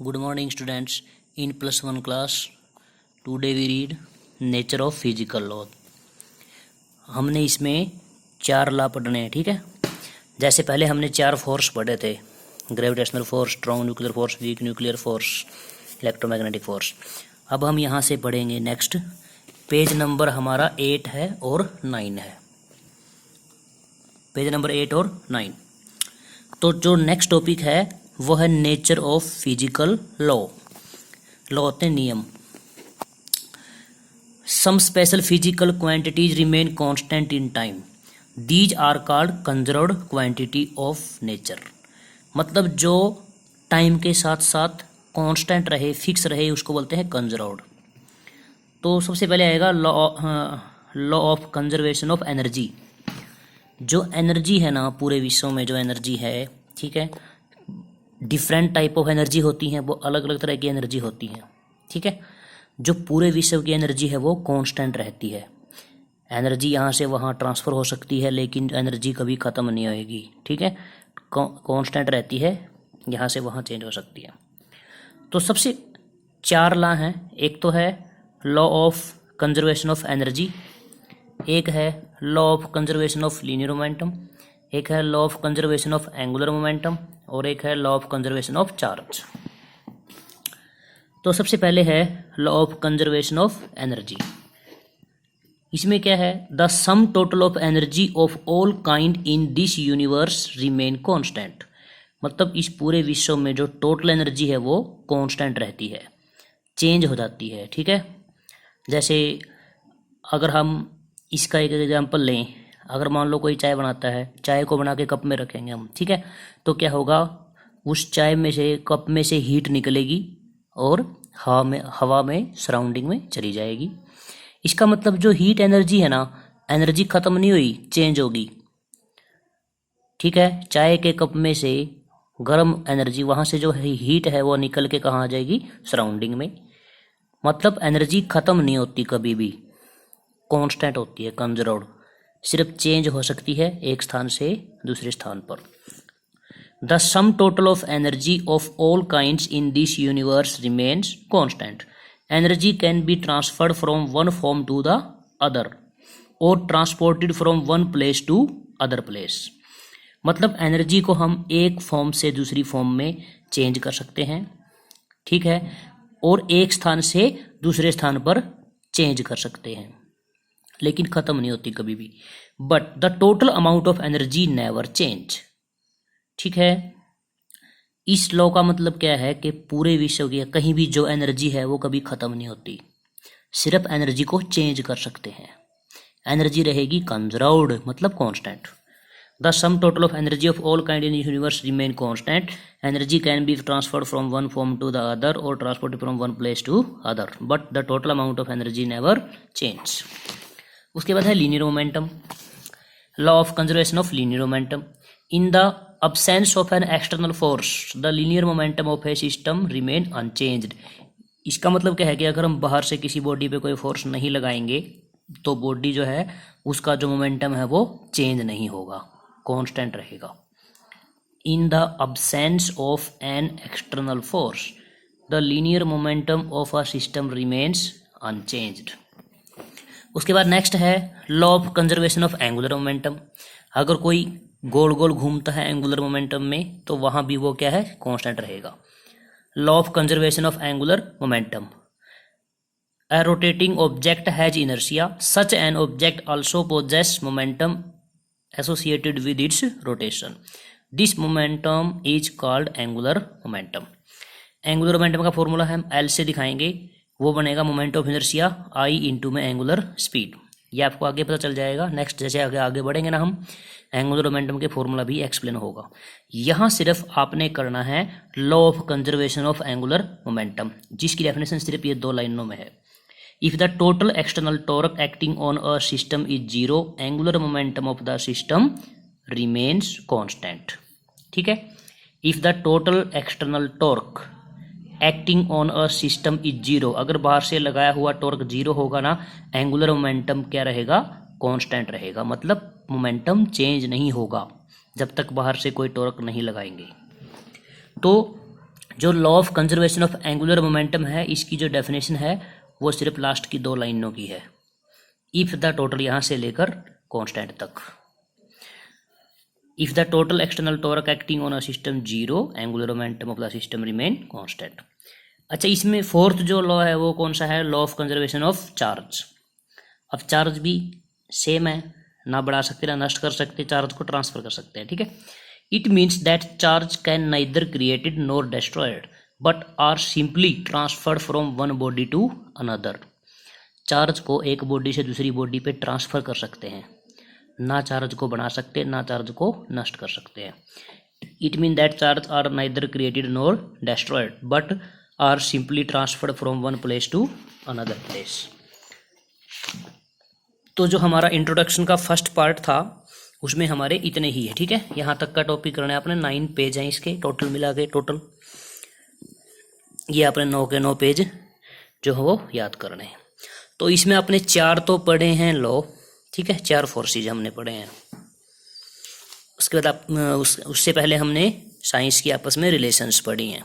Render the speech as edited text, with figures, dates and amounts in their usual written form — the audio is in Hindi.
Good morning, students. In +1 class, today we read Nature of Physical Law. हमने इसमें 4 लॉ पढ़ने हैं, ठीक है। जैसे पहले हमने 4 फोर्स पढ़े थे, gravitational force, strong nuclear force, weak nuclear force, electromagnetic force. अब हम यहाँ से पढ़ेंगे नेक्स्ट। पेज नंबर हमारा 8 है और 9 है, पेज नंबर 8 और 9। तो जो नेक्स्ट टॉपिक है वो है nature of physical law. Law होते हैं नियम। Some special physical quantities remain constant in time, these are called conserved quantity of nature. मतलब जो टाइम के साथ साथ कांस्टेंट रहे, फिक्स रहे, उसको बोलते हैं कंजर्व्ड। तो सबसे पहले आएगा law of conservation of energy. जो एनर्जी है ना, पूरे विश्व में जो एनर्जी है, ठीक है, डिफरेंट टाइप ऑफ एनर्जी होती हैं, वो अलग अलग तरह की एनर्जी होती हैं, ठीक है। जो पूरे विश्व की एनर्जी है वो कांस्टेंट रहती है। एनर्जी यहाँ से वहाँ ट्रांसफ़र हो सकती है, लेकिन एनर्जी कभी ख़त्म नहीं होएगी, ठीक है, कांस्टेंट रहती है, यहाँ से वहाँ चेंज हो सकती है। तो सबसे 4 लॉ हैं। एक तो है law of conservation of energy, एक है law of conservation of linear momentum, एक है law of conservation of angular momentum, और एक है law of conservation of charge. तो सबसे पहले है law of conservation of energy. इसमें क्या है, the sum total of energy of all kind in this universe remain constant. मतलब इस पूरे विश्व में जो टोटल एनर्जी है वो कांस्टेंट रहती है, चेंज हो जाती है, ठीक है। जैसे अगर हम इसका एक एग्जांपल लें, अगर मान लो कोई चाय बनाता है, चाय को बना के कप में रखेंगे हम, ठीक है, तो क्या होगा, उस चाय में से, कप में से हीट निकलेगी और हवा में सराउंडिंग में चली जाएगी। इसका मतलब जो हीट एनर्जी है ना, एनर्जी ख़त्म नहीं हुई, चेंज होगी, ठीक है। चाय के कप में से गर्म एनर्जी, वहाँ से जो हीट है वो निकल के कहाँ आ जाएगी, सराउंडिंग में। मतलब एनर्जी ख़त्म नहीं होती कभी भी, कांस्टेंट होती है, कंजर्व्ड। सिर्फ चेंज हो सकती है एक स्थान से दूसरे स्थान पर। The sum total of energy of all kinds in this universe remains constant. Energy can be transferred from one form to the other or transported from one place to other place. मतलब एनर्जी को हम एक फॉर्म से दूसरी फॉर्म में चेंज कर सकते हैं, ठीक है, और एक स्थान से दूसरे स्थान पर चेंज कर सकते हैं, लेकिन ख़त्म नहीं होती कभी भी। But the total amount of energy never change, ठीक है। इस लॉ का मतलब क्या है कि पूरे विश्व की कहीं भी जो एनर्जी है वो कभी ख़त्म नहीं होती, सिर्फ एनर्जी को चेंज कर सकते हैं। एनर्जी रहेगी कंजर्व्ड, मतलब constant. The sum total of energy of all kind in universe remain constant. Energy can be transferred from one form to the other or transported from one place to other, but the total amount of energy never change. उसके बाद है linear momentum. Law of conservation of linear momentum. In the absence of an external force the linear momentum of a system remain unchanged। इसका मतलब क्या है कि अगर हम बाहर से किसी बॉडी पे कोई फोर्स नहीं लगाएंगे तो बॉडी जो है उसका जो मोमेंटम है वो चेंज नहीं होगा, कांस्टेंट रहेगा। इन the absence of an external force the linear momentum of a system remains unchanged। उसके बाद नेक्स्ट है law of conservation of angular momentum. अगर कोई गोल गोल घूमता है एंगुलर मोमेंटम में तो वहाँ भी वो क्या है, कांस्टेंट रहेगा। Law of conservation of angular momentum. A rotating object has inertia, such an object also possesses momentum associated with its rotation. This momentum is called angular momentum. Angular momentum का फॉर्मूला हम एल से दिखाएंगे, वो बनेगा moment of inertia I into में एंगुलर स्पीड। ये आपको आगे पता चल जाएगा। नेक्स्ट जैसे आगे बढ़ेंगे ना हम, एंगुलर मोमेंटम के फॉर्मूला भी एक्सप्लेन होगा। यहाँ सिर्फ आपने करना है law of conservation of angular momentum, जिसकी डेफिनेशन सिर्फ ये 2 लाइनों में है। If the total external torque acting on a system is 0, angular momentum of the system remains constant, ठीक है। If the total external torque acting on a system is 0, अगर बाहर से लगाया हुआ टॉर्क 0 होगा ना, एंगुलर मोमेंटम क्या रहेगा, कांस्टेंट रहेगा। मतलब मोमेंटम चेंज नहीं होगा जब तक बाहर से कोई टॉर्क नहीं लगाएंगे। तो जो law of conservation of angular momentum है, इसकी जो डेफिनेशन है वो सिर्फ लास्ट की 2 लाइनों की है, इफ द टोटल यहाँ से लेकर कांस्टेंट तक। If the total external torque acting on a system 0, angular momentum of the system remain constant. अच्छा, इसमें फोर्थ जो लॉ है वो कौन सा है? Law of conservation of charge. अब चार्ज भी सेम है, ना बढ़ा सकते ना नष्ट कर सकते, चार्ज को ट्रांसफर कर सकते हैं, ठीक है। It means that charge can neither created nor destroyed but are simply transferred from one body to another. Charge को एक बॉडी से दूसरी बॉडी पे ट्रांसफर कर सकते हैं, ना चार्ज को बढ़ा सकते ना चार्ज को नष्ट कर सकते हैं। It mean that charge are neither created nor destroyed but are simply transferred from one place to another place. तो जो हमारा इंट्रोडक्शन का फर्स्ट पार्ट था उसमें हमारे इतने ही है, ठीक है। यहाँ तक का टॉपिक करना है आपने, 9 पेज हैं इसके टोटल मिला के। टोटल ये आपने 9 के 9 पेज जो है वो याद करने हैं। तो इसमें आपने 4 तो पढ़े हैं लॉ, ठीक है, 4 फोर्सेज हमने पढ़े हैं। उसके बाद आप उससे पहले हमने साइंस की आपस में रिलेशंस पढ़ी हैं।